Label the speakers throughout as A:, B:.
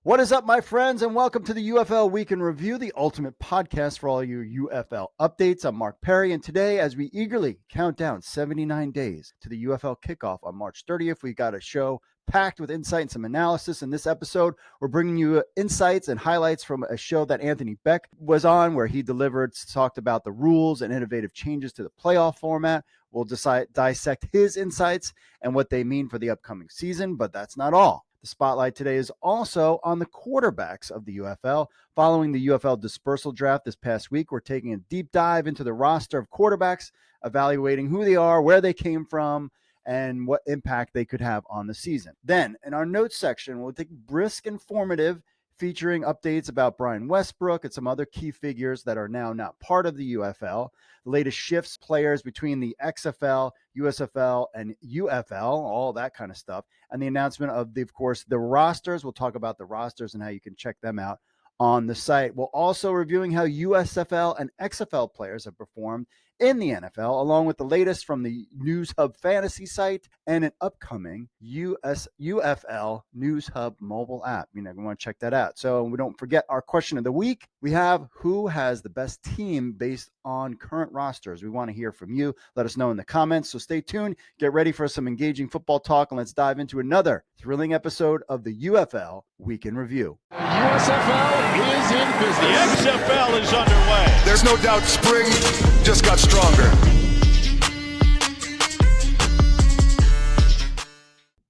A: What is up, my friends, and welcome to the UFL Week In Review, the ultimate podcast for all your UFL updates. I'm Mark Perry, and today, as we eagerly count down 79 days to the UFL kickoff on March 30th, we got a show packed with insight and some analysis. In this episode, we're bringing you insights and highlights from a show that Anthony Becht was on, where he talked about the rules and innovative changes to the playoff format. We'll dissect his insights and what they mean for the upcoming season, but that's not all. The spotlight today is also on the quarterbacks of the UFL. Following the UFL Dispersal Draft this past week, we're taking a deep dive into the roster of quarterbacks, evaluating who they are, where they came from, and what impact they could have on the season. Then, in our notes section, we'll take brisk informative, featuring updates about Brian Westbrook and some other key figures that are now not part of the UFL, the latest shifts, players between the XFL, USFL, and UFL, all that kind of stuff, and the announcement of, of course, the rosters. We'll talk about the rosters and how you can check them out on the site. We'll also reviewing how USFL and XFL players have performed in the NFL, along with the latest from the News Hub Fantasy site and an upcoming UFL News Hub mobile app. You know, we want to check that out. So we don't forget our question of the week. We have, who has the best team based on current rosters? We want to hear from you. Let us know in the comments. So stay tuned. Get ready for some engaging football talk, and let's dive into another thrilling episode of the UFL Week in Review.
B: USFL is in business. The XFL is underway.
C: There's no doubt spring just got stronger.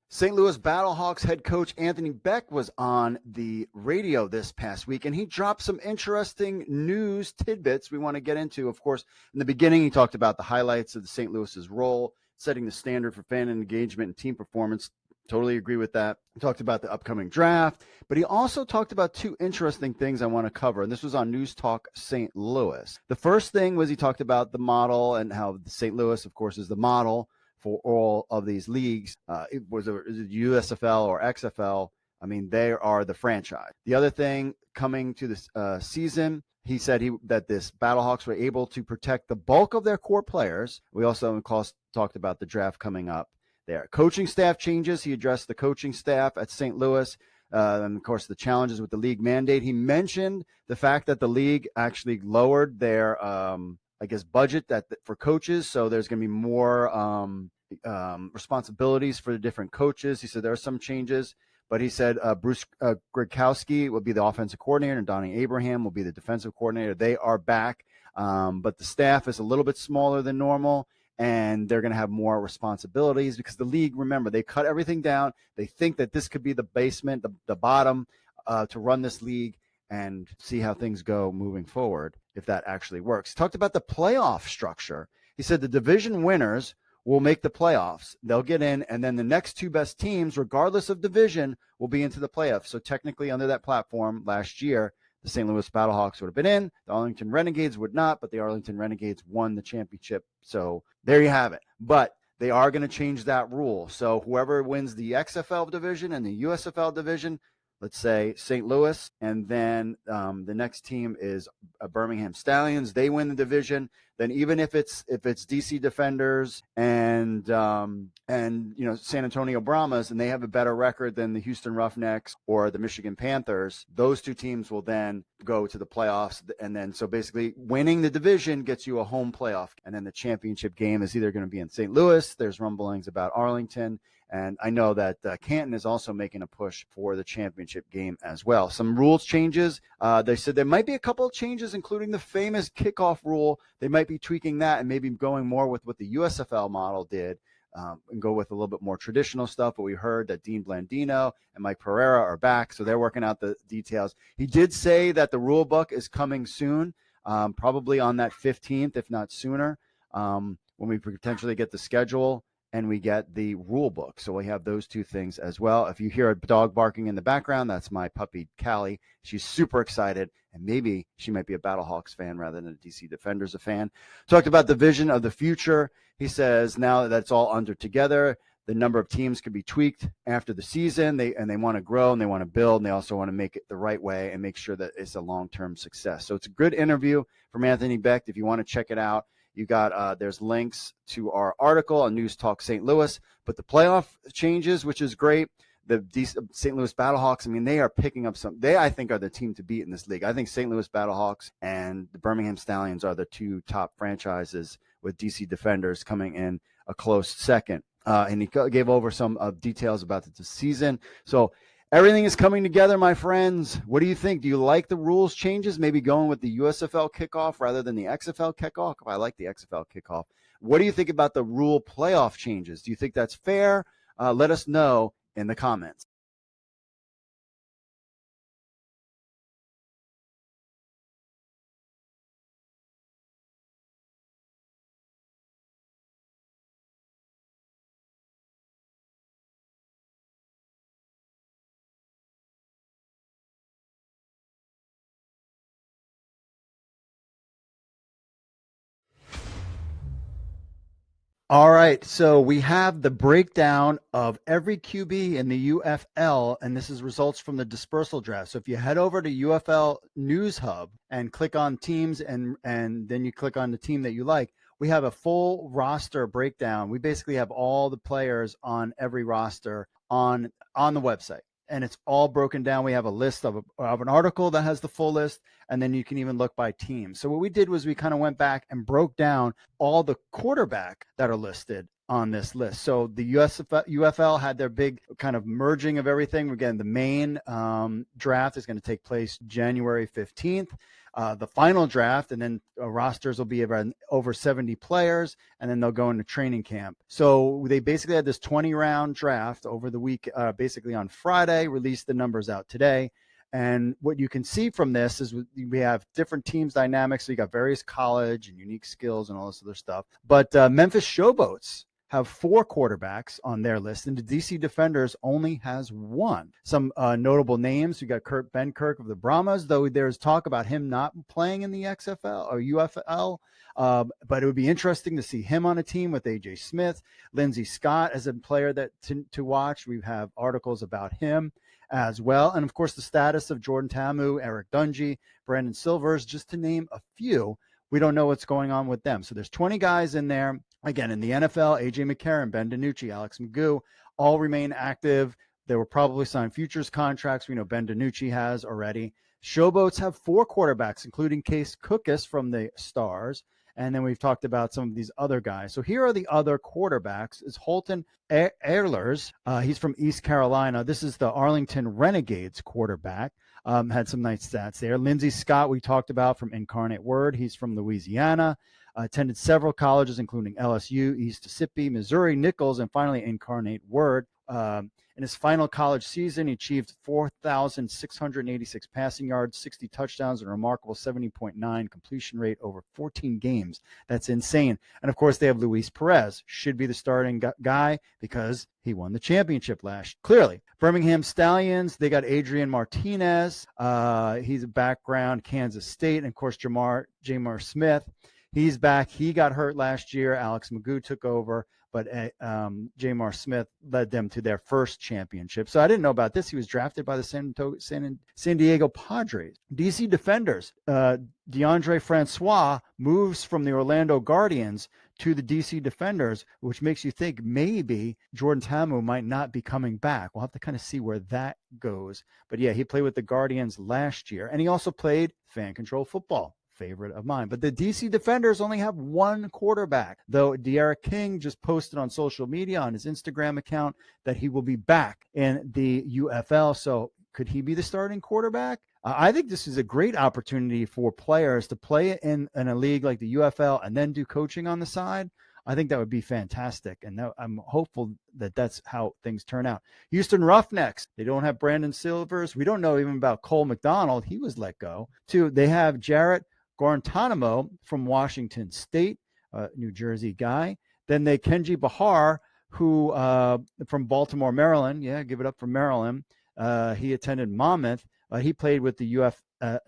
A: St. Louis Battlehawks head coach Anthony Becht was on the radio this past week, and he dropped some interesting news tidbits we want to get into. Of course, in the beginning, he talked about the highlights of the St. Louis's role, setting the standard for fan engagement and team performance. Totally agree with that. He talked about the upcoming draft, but he also talked about two interesting things I want to cover, and this was on News Talk St. Louis. The first thing was he talked about the model and how St. Louis, of course, is the model for all of these leagues. Is it USFL or XFL? I mean, they are the franchise. The other thing coming to this season, he said that this Battlehawks were able to protect the bulk of their core players. We also, of course, talked about the draft coming up there. Coaching staff changes. He addressed the coaching staff at St. Louis. And, of course, the challenges with the league mandate. He mentioned the fact that the league actually lowered their, budget for coaches. So there's going to be more responsibilities for the different coaches. He said there are some changes, but he said Bruce Gradkowski will be the offensive coordinator and Donnie Abraham will be the defensive coordinator. They are back, but the staff is a little bit smaller than normal, and they're going to have more responsibilities because the league, remember, they cut everything down. They think that this could be the basement, the bottom to run this league and see how things go moving forward, if that actually works. He talked about the playoff structure. He said the division winners will make the playoffs. They'll get in, and then the next two best teams, regardless of division, will be into the playoffs. So technically, under that platform last year, the St. Louis Battlehawks would have been in. The Arlington Renegades would not, but the Arlington Renegades won the championship. So there you have it. But they are going to change that rule. So whoever wins the XFL division and the USFL division, let's say St. Louis, and then the next team is Birmingham Stallions. They win the division. Then even if it's DC Defenders and San Antonio Brahmas, and they have a better record than the Houston Roughnecks or the Michigan Panthers, those two teams will then go to the playoffs. And then so basically winning the division gets you a home playoff. And then the championship game is either going to be in St. Louis. There's rumblings about Arlington. And I know that Canton is also making a push for the championship game as well. Some rules changes. They said there might be a couple of changes, including the famous kickoff rule. They might be tweaking that and maybe going more with what the USFL model did and go with a little bit more traditional stuff. But we heard that Dean Blandino and Mike Pereira are back, so they're working out the details. He did say that the rule book is coming soon, probably on that 15th, if not sooner, when we potentially get the schedule and we get the rule book. So we have those two things as well. If you hear a dog barking in the background, that's my puppy, Callie. She's super excited, and maybe she might be a Battlehawks fan rather than a DC Defenders fan. Talked about the vision of the future. He says now that it's all under together, the number of teams could be tweaked after the season. They want to grow, and they want to build, and they also want to make it the right way and make sure that it's a long-term success. So it's a good interview from Anthony Becht. If you want to check it out, you got there's links to our article on News Talk St. Louis, but the playoff changes, which is great. the St. Louis Battlehawks, I mean, they are picking up I think, are the team to beat in this league. I think St. Louis Battlehawks and the Birmingham Stallions are the two top franchises, with DC Defenders coming in a close second. And he gave over some details about the season. So everything is coming together, my friends. What do you think? Do you like the rules changes? Maybe going with the USFL kickoff rather than the XFL kickoff? I like the XFL kickoff. What do you think about the rule playoff changes? Do you think that's fair? Let us know in the comments. All right, so we have the breakdown of every QB in the UFL, and this is results from the dispersal draft. So if you head over to UFL News Hub and click on teams, and then you click on the team that you like, we have a full roster breakdown. We basically have all the players on every roster on the website, and it's all broken down. We have a list of an article that has the full list, and then you can even look by team. So what we did was we kind of went back and broke down all the quarterback that are listed on this list. So the UFL had their big kind of merging of everything. Again, the main draft is going to take place January 15th. The final draft, and then rosters will be around over 70 players, and then they'll go into training camp. So they basically had this 20-round draft over the week, basically on Friday, released the numbers out today. And what you can see from this is we have different teams dynamics. So you got various college and unique skills and all this other stuff. But Memphis Showboats have 4 quarterbacks on their list, and the DC Defenders only has 1. Some notable names: we got Ben Kirk of the Brahmas, though there's talk about him not playing in the XFL or UFL. But it would be interesting to see him on a team with AJ Smith. Lindsey Scott as a player that to watch. We have articles about him as well. And of course, the status of Jordan Tamu, Eric Dungy, Brandon Silvers, just to name a few. We don't know what's going on with them. So there's 20 guys in there. Again, in the NFL, AJ McCarron, Ben DiNucci, Alex Magoo, all remain active. They will probably sign futures contracts. We know Ben DiNucci has already. Showboats have 4 quarterbacks, including Case Cookus from the Stars. And then we've talked about some of these other guys. So here are the other quarterbacks. Is Holton Ehlers. He's from East Carolina. This is the Arlington Renegades quarterback. Had some nice stats there. Lindsey Scott, we talked about, from Incarnate Word. He's from Louisiana. Attended several colleges, including LSU, East Mississippi, Missouri, Nichols, and finally Incarnate Word. In his final college season, he achieved 4,686 passing yards, 60 touchdowns, and a remarkable 70.9 completion rate over 14 games. That's insane. And, of course, they have Luis Perez. Should be the starting guy because he won the championship last. Clearly. Birmingham Stallions, they got Adrian Martinez. He's a background Kansas State. And, of course, Jamar Smith. He's back. He got hurt last year. Alex Magoo took over. But Jamar Smith led them to their first championship. So I didn't know about this. He was drafted by the San Diego Padres. DC Defenders, DeAndre Francois moves from the Orlando Guardians to the DC Defenders, which makes you think maybe Jordan Tamu might not be coming back. We'll have to kind of see where that goes. But, yeah, he played with the Guardians last year. And he also played fan control football. Favorite of mine. But the DC Defenders only have 1 quarterback, though De'Ara King just posted on social media on his Instagram account that he will be back in the UFL. So could he be the starting quarterback? I think this is a great opportunity for players to play in a league like the UFL and then do coaching on the side. I think that would be fantastic, and I'm hopeful that that's how things turn out. Houston Roughnecks, they don't have Brandon Silvers. We don't know even about Cole McDonald. He was let go. 2, they have Jarrett Guantanamo from Washington State, New Jersey guy. Then they Kenji Bahar, who from Baltimore, Maryland. Yeah, give it up for Maryland. He attended Monmouth. He played with the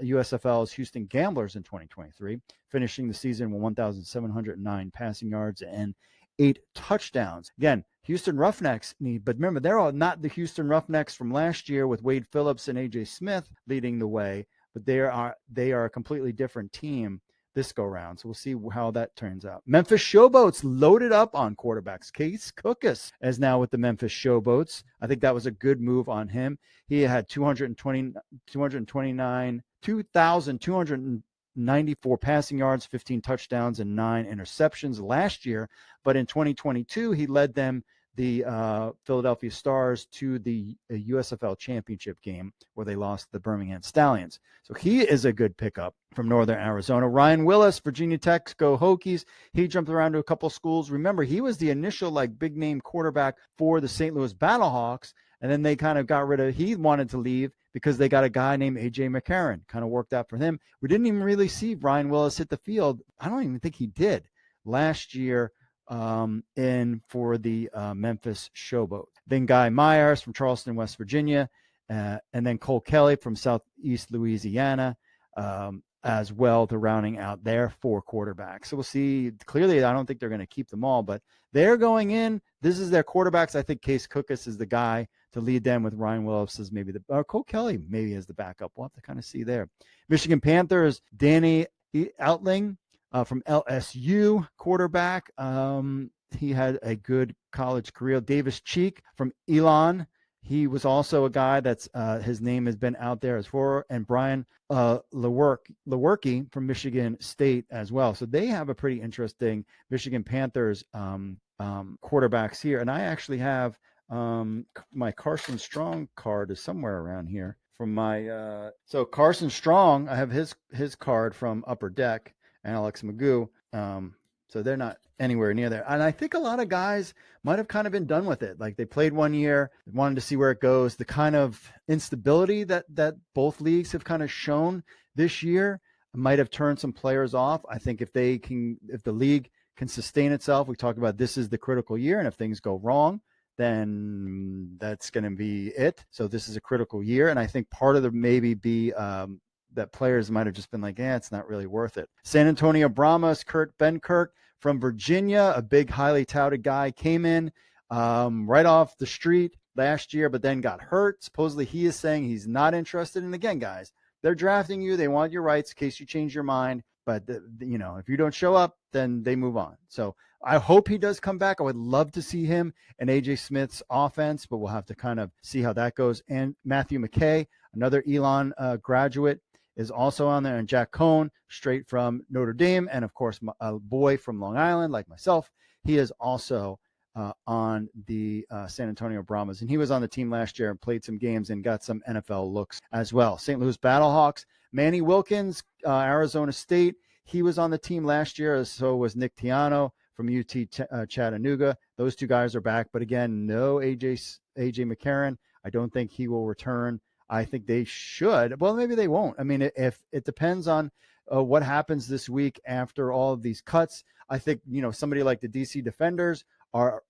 A: USFL's Houston Gamblers in 2023, finishing the season with 1,709 passing yards and 8 touchdowns. Again, Houston Roughnecks but remember, they're all not the Houston Roughnecks from last year with Wade Phillips and AJ Smith leading the way. But they are a completely different team this go round. So we'll see how that turns out. Memphis Showboats loaded up on quarterbacks. Case Cookus is now with the Memphis Showboats. I think that was a good move on him. He had 2,294 passing yards, 15 touchdowns, and 9 interceptions last year. But in 2022, he led them, the Philadelphia Stars, to the USFL championship game where they lost the Birmingham Stallions. So he is a good pickup from Northern Arizona. Ryan Willis, Virginia Tech, go Hokies. He jumped around to a couple schools. Remember, he was the initial big name quarterback for the St. Louis Battlehawks, and then they kind of got rid of, he wanted to leave because they got a guy named A.J. McCarron. Kind of worked out for him. We didn't even really see Ryan Willis hit the field. I don't even think he did last year in for the Memphis Showboat. Then Guy Myers from Charleston, West Virginia, and then Cole Kelly from Southeast Louisiana as well, to rounding out their 4 quarterbacks. So we'll see. Clearly, I don't think they're going to keep them all, but they're going in. This is their quarterbacks. I think Case Cookus is the guy to lead them, with Ryan Willis as maybe Cole Kelly maybe as the backup. We'll have to kind of see there. Michigan Panthers, Danny Outling from LSU, quarterback. He had a good college career. Davis Cheek from Elon. He was also a guy that's his name has been out there as for, and Brian Lewerke from Michigan State as well. So they have a pretty interesting Michigan Panthers quarterbacks here. And I actually have my Carson Strong card is somewhere around here from my so Carson Strong. I have his card from Upper Deck, and Alex Magoo. So they're not anywhere near there. And I think a lot of guys might have kind of been done with it. Like, they played 1 year, wanted to see where it goes. The kind of instability that both leagues have kind of shown this year might have turned some players off. I think if the league can sustain itself, we talked about this is the critical year, and if things go wrong, then that's going to be it. So this is a critical year. And I think part of the maybe be that players might have just been like, it's not really worth it. San Antonio Brahmas, Kurt Benkirk from Virginia, a big, highly touted guy, came in right off the street last year, but then got hurt. Supposedly he is saying he's not interested. And again, guys, they're drafting you. They want your rights in case you change your mind. But, if you don't show up, then they move on. So I hope he does come back. I would love to see him in A.J. Smith's offense, but we'll have to kind of see how that goes. And Matthew McKay, another Elon graduate, is also on there, and Jack Cohn, straight from Notre Dame, and of course a boy from Long Island like myself. He is also on the San Antonio Brahmas, and he was on the team last year and played some games and got some NFL looks as well. St. Louis Battlehawks, Manny Wilkins, Arizona State. He was on the team last year, as so was Nick Tiano from UT Chattanooga. Those 2 guys are back, but again, no AJ McCarron. I don't think he will return. I think they should. Well, maybe they won't. I mean, if it depends on what happens this week after all of these cuts. I think, somebody like the DC Defenders are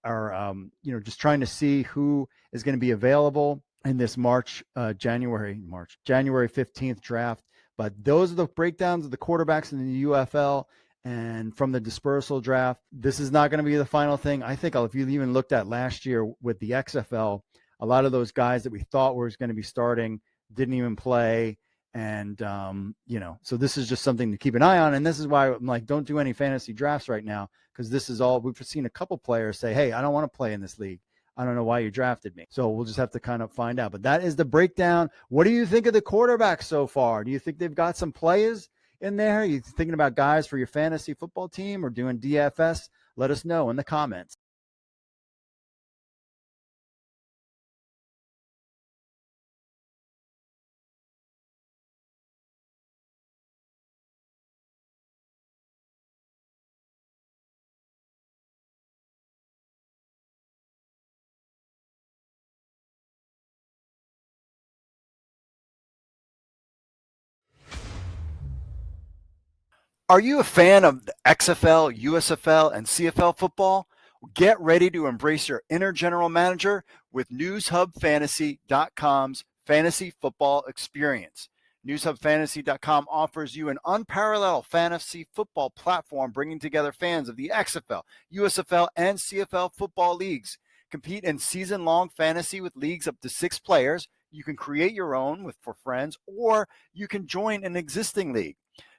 A: just trying to see who is going to be available in this January 15th draft. But those are the breakdowns of the quarterbacks in the UFL and from the dispersal draft. This is not going to be the final thing. I think if you even looked at last year with the XFL, a lot of those guys that we thought were going to be starting didn't even play. And, so this is just something to keep an eye on. And this is why I'm like, don't do any fantasy drafts right now, because this is all, we've seen a couple players say, hey, I don't want to play in this league. I don't know why you drafted me. So we'll just have to kind of find out. But that is the breakdown. What do you think of the quarterbacks so far? Do you think they've got some players in there? Are you thinking about guys for your fantasy football team or doing DFS? Let us know in the comments. Are you a fan of the XFL, USFL, and CFL football? Get ready to embrace your inner general manager with NewsHubFantasy.com's fantasy football experience. NewsHubFantasy.com offers you an unparalleled fantasy football platform, bringing together fans of the XFL, USFL, and CFL football leagues. Compete in season-long fantasy with leagues up to 6 players. You can create your own for friends, or you can join an existing league.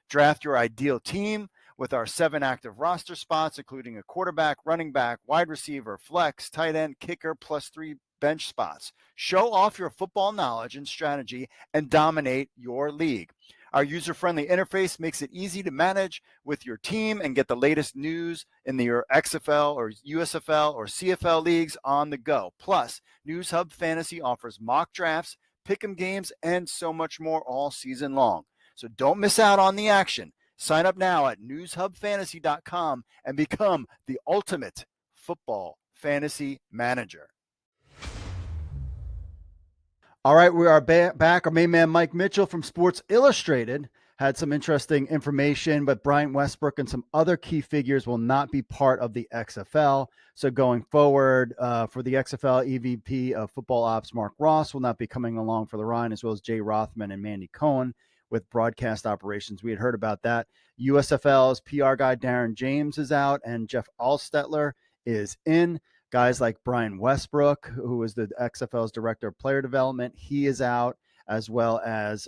A: Draft your ideal team with our 7 active roster spots, including a quarterback, running back, wide receiver, flex, tight end, kicker, plus 3 bench spots. Show off your football knowledge and strategy and dominate your league. Our user-friendly interface makes it easy to manage with your team and get the latest news in your XFL or USFL or CFL leagues on the go. Plus, News Hub Fantasy offers mock drafts, pick'em games, and so much more all season long. So don't miss out on the action. Sign up now at newshubfantasy.com and become the ultimate football fantasy manager. All right, we are back. Our main man, Mike Mitchell from Sports Illustrated, had some interesting information, but Brian Westbrook and some other key figures will not be part of the XFL. So going forward, for the XFL, EVP of Football Ops, Mark Ross, will not be coming along for the ride, as well as Jay Rothman and Mandy Cohen with broadcast operations. We had heard about that. USFL's PR guy, Darren James, is out, and Jeff Alstetler is in. Guys like Brian Westbrook, who is the XFL's director of player development, he is out, as well as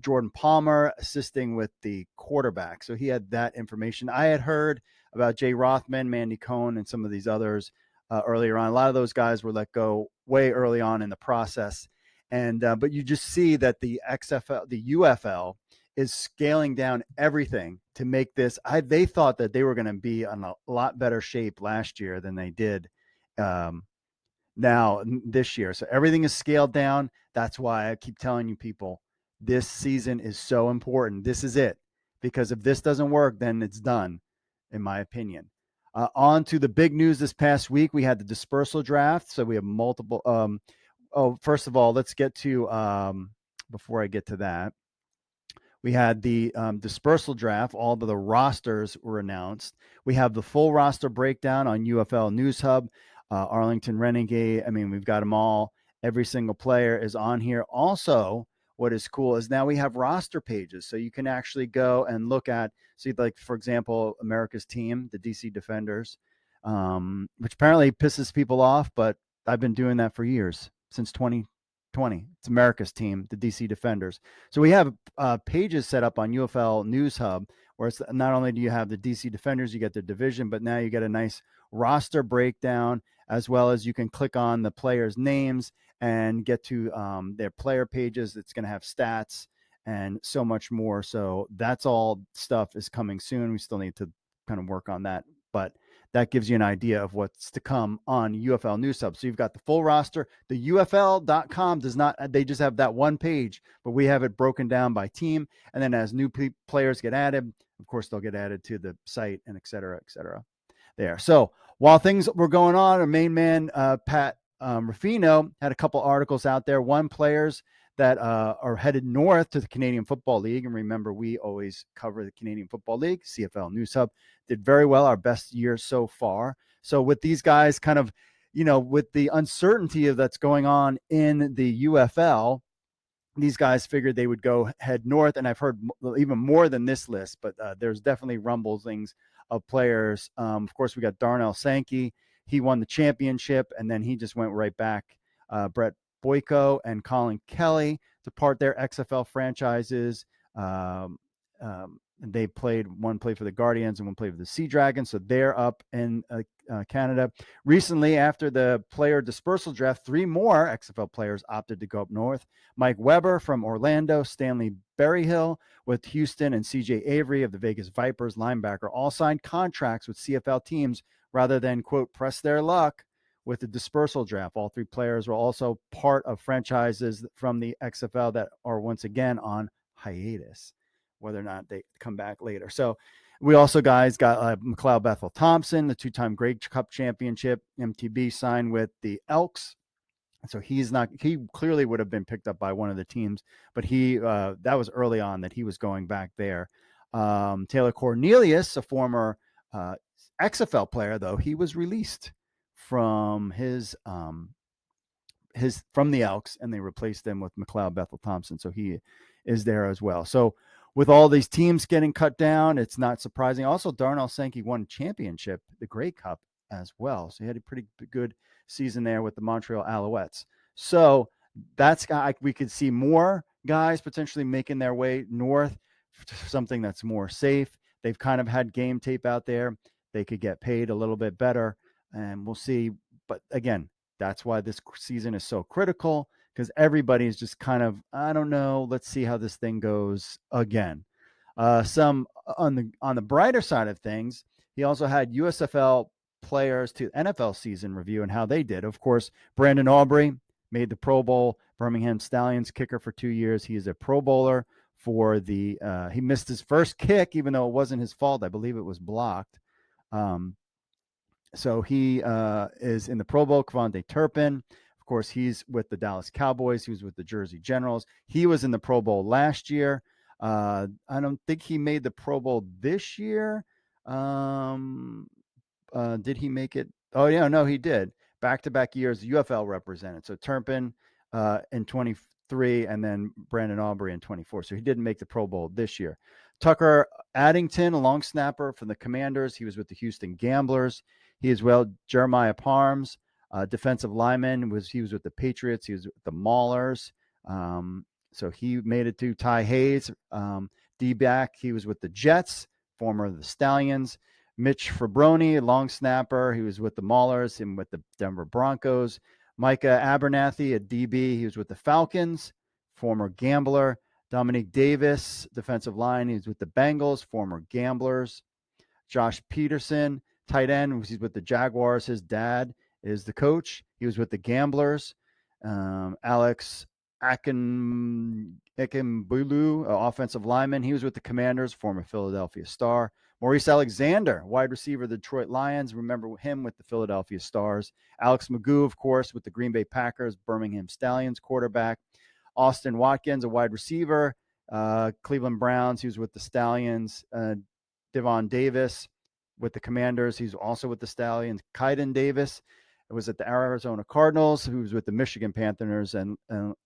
A: Jordan Palmer assisting with the quarterback. So he had that information. I had heard about Jay Rothman, Mandy Cohen, and some of these others earlier on. A lot of those guys were let go way early on in the process. And but you just see that the XFL, the UFL, is scaling down everything to make this. They thought that they were going to be in a lot better shape last year than they did now this year. So everything is scaled down. That's why I keep telling you people, this season is so important. This is it. Because if this doesn't work, then it's done, in my opinion. On to the big news this past week. We had the dispersal draft. So we have multiple. First of all, let's get to, before I get to that, we had the dispersal draft. All of the rosters were announced. We have the full roster breakdown on UFL News Hub, Arlington Renegade. I mean, we've got them all. Every single player is on here. Also, what is cool is now we have roster pages. So you can actually go and look at, see, like, for example, America's team, the DC Defenders, which apparently pisses people off, but I've been doing that for years, since 2020. It's America's team, the DC Defenders. So we have pages set up on UFL News Hub, where it's not only do you have the DC Defenders, you get the division, but now you get a nice roster breakdown, as well as you can click on the players' names and get to their player pages. It's going to have stats and so much more. So that's all stuff is coming soon. We still need to kind of work on that, but that gives you an idea of what's to come on UFL News Hub. So you've got the full roster. The UFL.com does not, they just have that one page, but we have it broken down by team. And then as new players get added, of course, they'll get added to the site and et cetera there. So while things were going on, our main man, Pat Ruffino, had a couple articles out there. One, players that are headed north to the Canadian Football League. And remember, we always cover the Canadian Football League. CFL News Hub did very well, our best year so far. So with these guys kind of, with the uncertainty that's going on in the UFL, these guys figured they would go head north. And I've heard even more than this list, but there's definitely rumblings of players. Of course, we got Darnell Sankey. He won the championship, and then he just went right back. Brett Boyko and Colin Kelly to part their XFL franchises. They played, one played for the Guardians and one played for the Sea Dragons. So they're up in Canada. Recently, after the player dispersal draft, 3 more XFL players opted to go up north. Mike Weber from Orlando, Stanley Berryhill with Houston, and CJ Avery of the Vegas Vipers, linebacker, all signed contracts with CFL teams rather than, quote, press their luck with the dispersal draft. All 3 players were also part of franchises from the XFL that are once again on hiatus, whether or not they come back later. So we also, guys, got McLeod Bethel Thompson, the 2-time Grey Cup championship. MTB signed with the Elks. So he clearly would have been picked up by one of the teams, but that was early on that he was going back there. Taylor Cornelius, a former XFL player, though, he was released from from the Elks, and they replaced him with McLeod Bethel Thompson. So he is there as well. So with all these teams getting cut down, it's not surprising. Also, Darnell Sankey won championship, the Grey Cup, as well. So he had a pretty good season there with the Montreal Alouettes. So we could see more guys potentially making their way north. something that's more safe. They've kind of had game tape out there. They could get paid a little bit better, and we'll see. But again, that's why this season is so critical, because everybody is just kind of, I don't know, let's see how this thing goes again. Some on the brighter side of things, he also had USFL players to NFL season review and how they did. Of course, Brandon Aubrey made the Pro Bowl, Birmingham Stallions kicker for 2 years. He is a Pro Bowler for the he missed his first kick, even though it wasn't his fault. I believe it was blocked. So he is in the Pro Bowl. Kevontae Turpin, of course, he's with the Dallas Cowboys. He was with the Jersey Generals. He was in the Pro Bowl last year. I don't think he made the Pro Bowl this year. Did he make it? Oh, yeah, no, he did. Back-to-back years, UFL represented. So Turpin in 23 and then Brandon Aubrey in 24. So he didn't make the Pro Bowl this year. Tucker Addington, a long snapper from the Commanders. He was with the Houston Gamblers. He as well, Jeremiah Parms, defensive lineman. He was with the Patriots. He was with the Maulers. So he made it to Ty Hayes. D-back, he was with the Jets, former of the Stallions. Mitch Fabroni, long snapper. He was with the Maulers and with the Denver Broncos. Micah Abernathy, a DB. He was with the Falcons, former Gambler. Dominique Davis, defensive line. He's with the Bengals, former Gamblers. Josh Peterson, tight end. He's with the Jaguars. His dad is the coach. He was with the Gamblers. Alex Akinbulu, offensive lineman. He was with the Commanders, former Philadelphia Star. Maurice Alexander, wide receiver, the Detroit Lions. Remember him with the Philadelphia Stars. Alex Magoo, of course, with the Green Bay Packers, Birmingham Stallions quarterback. Austin Watkins, a wide receiver, Cleveland Browns. He was with the Stallions. Devon Davis with the Commanders. He's also with the Stallions. Kaiden Davis was at the Arizona Cardinals, who was with the Michigan Panthers, and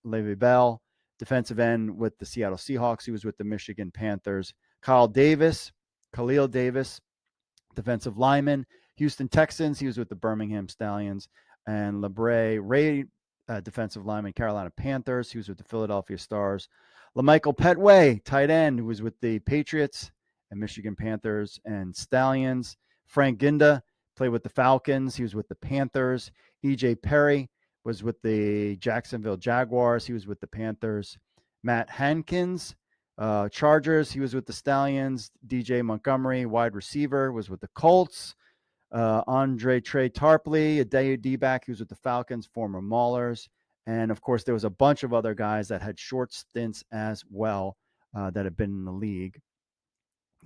A: Le'Veon Bell, defensive end with the Seattle Seahawks. He was with the Michigan Panthers. Khalil Davis, defensive lineman, Houston Texans. He was with the Birmingham Stallions. And LeBray Ray, defensive lineman, Carolina Panthers. He was with the Philadelphia Stars. LaMichael Petway, tight end, who was with the Patriots and Michigan Panthers and Stallions. Frank Ginda played with the Falcons. He was with the Panthers. E.J. Perry was with the Jacksonville Jaguars. He was with the Panthers. Matt Hankins, Chargers. He was with the Stallions. DJ Montgomery, wide receiver, was with the Colts. Andre Trey Tarpley, a D-back. He was with the Falcons, former Maulers. And, of course, there was a bunch of other guys that had short stints as well that have been in the league.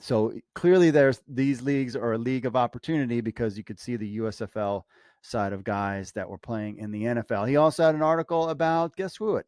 A: So clearly these leagues are a league of opportunity, because you could see the USFL side of guys that were playing in the NFL. He also had an article about, guess what?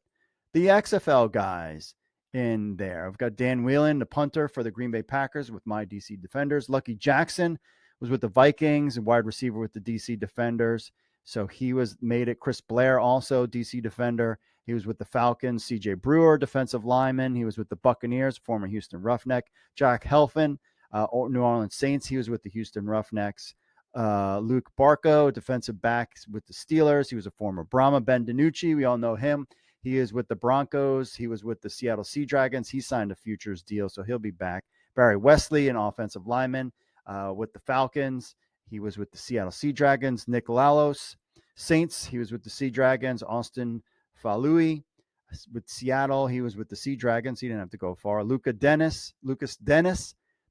A: The XFL guys in there. I've got Dan Whelan, the punter for the Green Bay Packers with my DC Defenders. Lucky Jackson was with the Vikings and wide receiver with the DC Defenders. So he made it. Chris Blair, also DC Defender. He was with the Falcons. CJ Brewer, defensive lineman. He was with the Buccaneers, former Houston Roughneck. Jack Helfin, New Orleans Saints. He was with the Houston Roughnecks. Luke Barco, defensive back with the Steelers. He was a former Brahma. Ben DiNucci, we all know him. He is with the Broncos. He was with the Seattle Sea Dragons. He signed a futures deal, so he'll be back. Barry Wesley, an offensive lineman with the Falcons. He was with the Seattle Sea Dragons. Nick Lalos, Saints. He was with the Sea Dragons. Austin Falui with Seattle. He was with the Sea Dragons. He didn't have to go far. Lucas Dennis,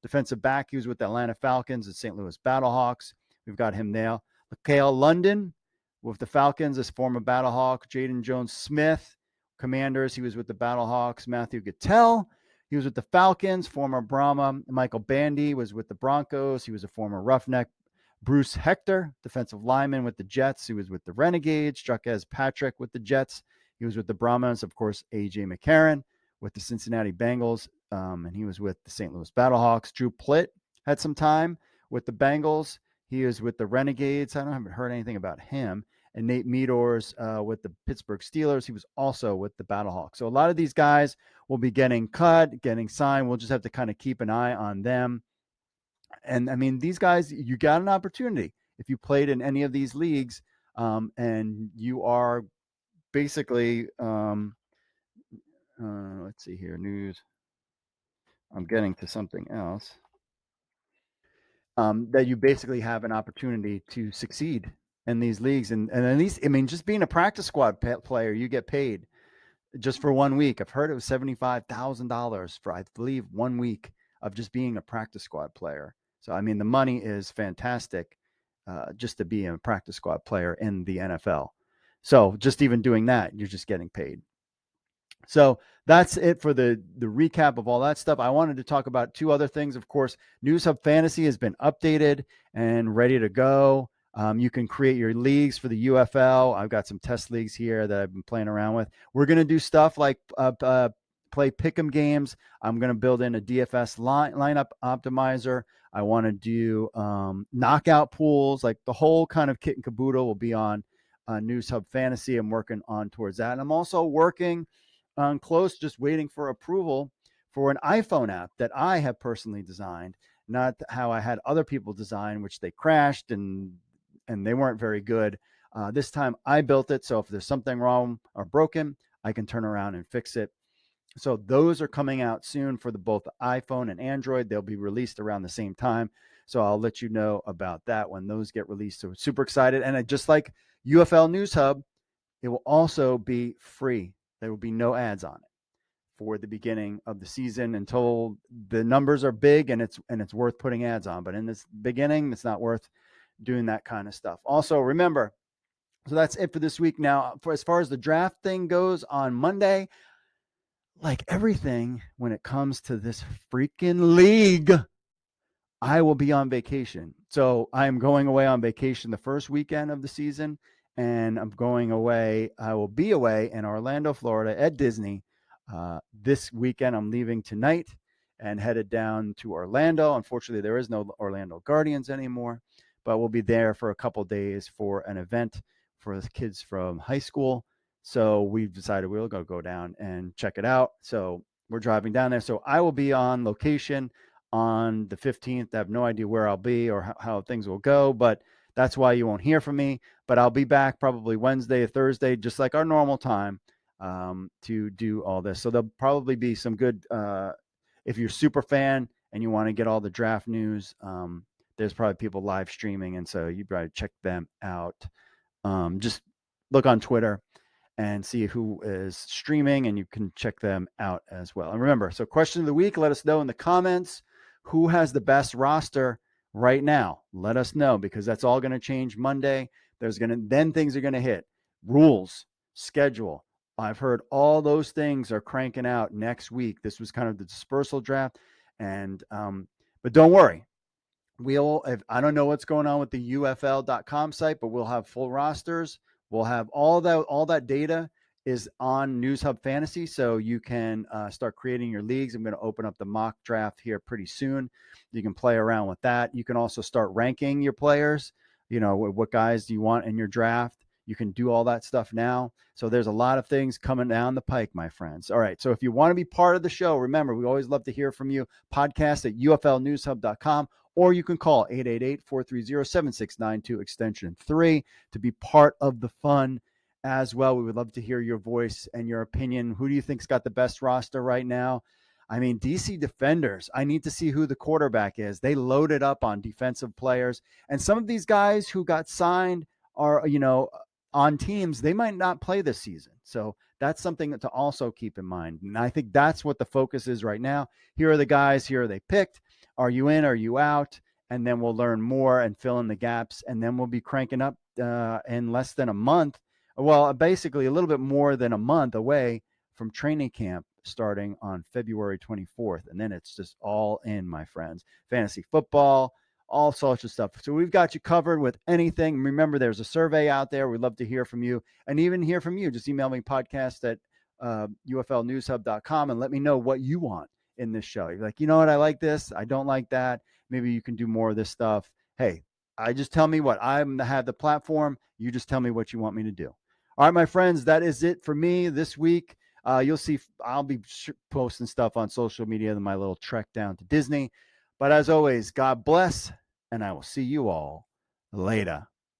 A: defensive back. He was with the Atlanta Falcons and St. Louis Battlehawks. We've got him now. Mikhail London with the Falcons as former Battlehawk. Jaden Jones-Smith, Commanders. He was with the Battlehawks. Matthew Gattell. He was with the Falcons, former Brahma. Michael Bandy was with the Broncos. He was a former Roughneck. Bruce Hector, defensive lineman with the Jets. He was with the Renegades. Jaquez Patrick with the Jets. He was with the Brahmas. Of course, A.J. McCarron with the Cincinnati Bengals. And he was with the St. Louis Battlehawks. Drew Plitt had some time with the Bengals. He was with the Renegades. I haven't heard anything about him. And Nate Meadors with the Pittsburgh Steelers. He was also with the Battlehawks. So a lot of these guys will be getting cut, getting signed. We'll just have to kind of keep an eye on them. And I mean, these guys, you got an opportunity if you played in any of these leagues, and you are basically, let's see here, news. I'm getting to something else. That you basically have an opportunity to succeed in these leagues. And at least, I mean, just being a practice squad player, you get paid just for 1 week. I've heard it was $75,000 for, I believe, 1 week of just being a practice squad player. So, I mean, the money is fantastic just to be a practice squad player in the NFL. So just even doing that, you're just getting paid. So that's it for the recap of all that stuff. I wanted to talk about two other things. Of course, News Hub Fantasy has been updated and ready to go. You can create your leagues for the UFL. I've got some test leagues here that I've been playing around with. We're going to do stuff like play pick'em games. I'm going to build in a DFS lineup optimizer. I want to do knockout pools, like the whole kind of kit and caboodle will be on News Hub Fantasy. I'm working on towards that. And I'm also working on close, just waiting for approval for an iPhone app that I have personally designed, not how I had other people design, which they crashed and they weren't very good. This time I built it. So if there's something wrong or broken, I can turn around and fix it. So those are coming out soon for both the iPhone and Android. They'll be released around the same time. So I'll let you know about that when those get released. So super excited. And just like UFL News Hub, it will also be free. There will be no ads on it for the beginning of the season until the numbers are big and it's worth putting ads on. But in this beginning, it's not worth doing that kind of stuff. Also, remember, so that's it for this week. Now, for as far as the draft thing goes on Monday, like everything when it comes to this freaking league, I will be on vacation. So I'm going away on vacation the first weekend of the season, and I'm going away. I will be away in Orlando, Florida at Disney. This weekend, I'm leaving tonight and headed down to Orlando. Unfortunately, there is no Orlando Guardians anymore, but we'll be there for a couple days for an event for the kids from high school. So we've decided we'll go down and check it out. So we're driving down there. So I will be on location on the 15th. I have no idea where I'll be or how things will go, but that's why you won't hear from me. But I'll be back probably Wednesday or Thursday, just like our normal time, to do all this. So there'll probably be some good, if you're a super fan and you want to get all the draft news, there's probably people live streaming. And so you probably check them out. Just look on Twitter and see who is streaming, and you can check them out as well. And remember, so question of the week, let us know in the comments who has the best roster right now. Let us know, because that's all going to change Monday. Then things are going to hit. Rules, schedule. I've heard all those things are cranking out next week. This was kind of the dispersal draft. And but don't worry. I don't know what's going on with the UFL.com site, but we'll have full rosters. We'll have all that data is on News Hub Fantasy, so you can start creating your leagues. I'm going to open up the mock draft here pretty soon. You can play around with that. You can also start ranking your players. You know, what guys do you want in your draft? You can do all that stuff now. So there's a lot of things coming down the pike, my friends. All right, so if you want to be part of the show, remember, we always love to hear from you. Podcast at uflnewshub.com. Or you can call 888-430-7692 extension 3 to be part of the fun as well. We would love to hear your voice and your opinion. Who do you think's got the best roster right now? I mean, DC Defenders, I need to see who the quarterback is. They loaded up on defensive players. And some of these guys who got signed are, on teams, they might not play this season. So that's something to also keep in mind. And I think that's what the focus is right now. Here are the guys, here are they picked. Are you in? Are you out? And then we'll learn more and fill in the gaps. And then we'll be cranking up in less than a month. Well, basically a little bit more than a month away from training camp starting on February 24th. And then it's just all in, my friends. Fantasy football, all sorts of stuff. So we've got you covered with anything. Remember, there's a survey out there. We'd love to hear from you, and even hear from you. Just email me podcast@uflnewshub.com and let me know what you want in this show. You're like, you know what? I like this. I don't like that. Maybe you can do more of this stuff. Hey, I just tell me what I have the platform. You just tell me what you want me to do. All right, my friends, that is it for me this week. You'll see I'll be posting stuff on social media in my little trek down to Disney. But as always, God bless, and I will see you all later.